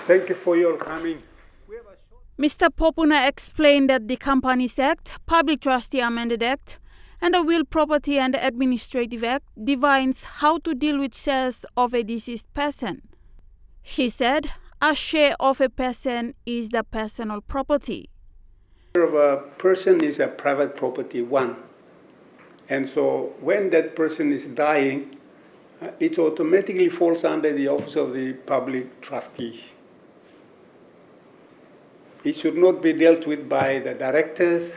Thank you for your coming. Mr. Popuna explained that the Companies Act, Public Trustee Amended Act, and the Will, Property and Administrative Act defines how to deal with shares of a deceased person. He said a share of a person is the personal property. Share of a person is a private property, one. And so when that person is dying, it automatically falls under the office of the public trustee. It should not be dealt with by the directors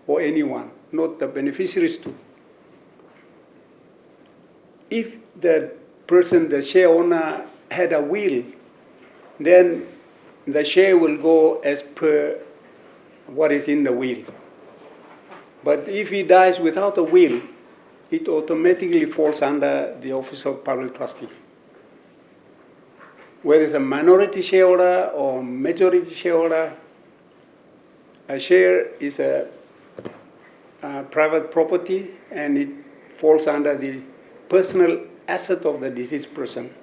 or anyone, not the beneficiaries too. If the person, the share owner, had a will, then the share will go as per what is in the will. But if he dies without a will, it automatically falls under the office of public trustee. Whether it's a minority shareholder or majority shareholder, a share is a private property and it falls under the personal asset of the deceased person.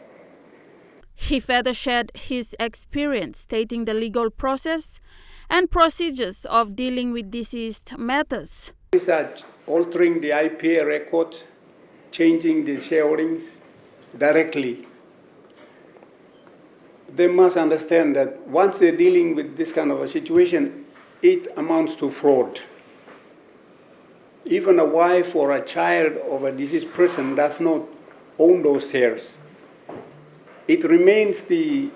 He further shared his experience, stating the legal process and procedures of dealing with deceased matters. Such altering the IPA records, changing the shareholdings directly. They must understand that once they're dealing with this kind of a situation, it amounts to fraud. Even a wife or a child of a deceased person does not own those shares. It remains the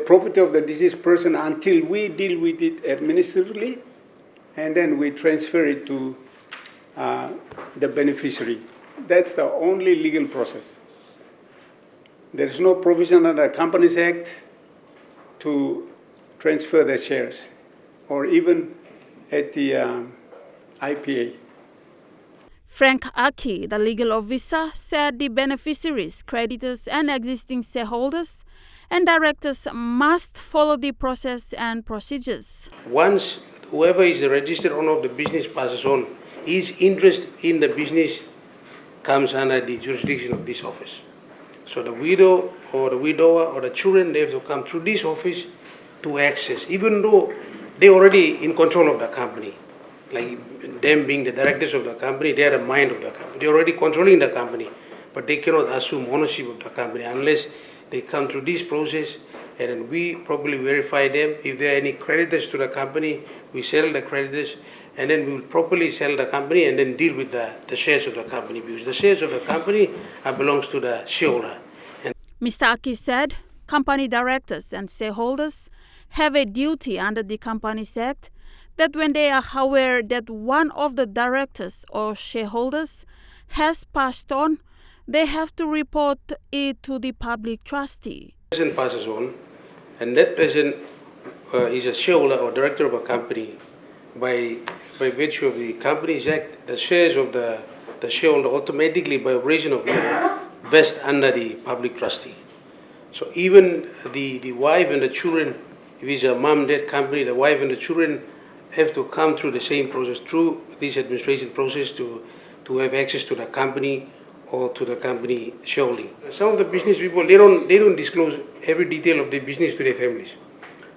property of the deceased person until we deal with it administratively, and then we transfer it to the beneficiary. That's the only legal process. There is no provision under the Companies Act to transfer the shares, or even at the IPA. Frank Aki, the legal officer, said the beneficiaries, creditors, and existing shareholders and directors must follow the process and procedures. Once whoever is the registered owner of the business passes on, his interest in the business comes under the jurisdiction of this office. So the widow or the widower or the children, they have to come through this office to access, even though they're already in control of the company. Like them being the directors of the company, they are the mind of the company. They're already controlling the company, but they cannot assume ownership of the company unless they come through this process, and then we properly verify them. If there are any creditors to the company, we settle the creditors, and then we will properly sell the company and then deal with the shares of the company, because the shares of the company belongs to the shareholder. Mr. Aki said company directors and shareholders have a duty under the Companies Act that when they are aware that one of the directors or shareholders has passed on, they have to report it to the public trustee. The person passes on, and that person is a shareholder or director of a company. By virtue of the Companies Act, the shares of the shareholder automatically, by operation of law, vest under the public trustee. So even the wife and the children, if it's a mom-dad company, the wife and the children have to come through the same process, through this administration process, to have access to the company or to the company shareholding. Some of the business people, they don't disclose every detail of their business to their families.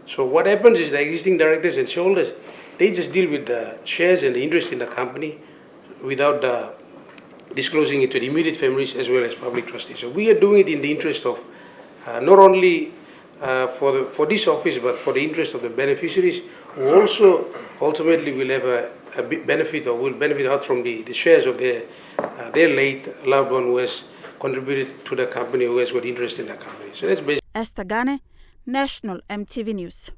So what happens is the existing directors and shareholders, they just deal with the shares and the interest in the company without disclosing it to the immediate families as well as public trustees. So we are doing it in the interest of not only for this office, but for the interest of the beneficiaries, who also ultimately will have a big benefit, or will benefit out from the shares of their late loved one who has contributed to the company, who has got interest in the company. So that's basically. Esther Gane, National EMTV News.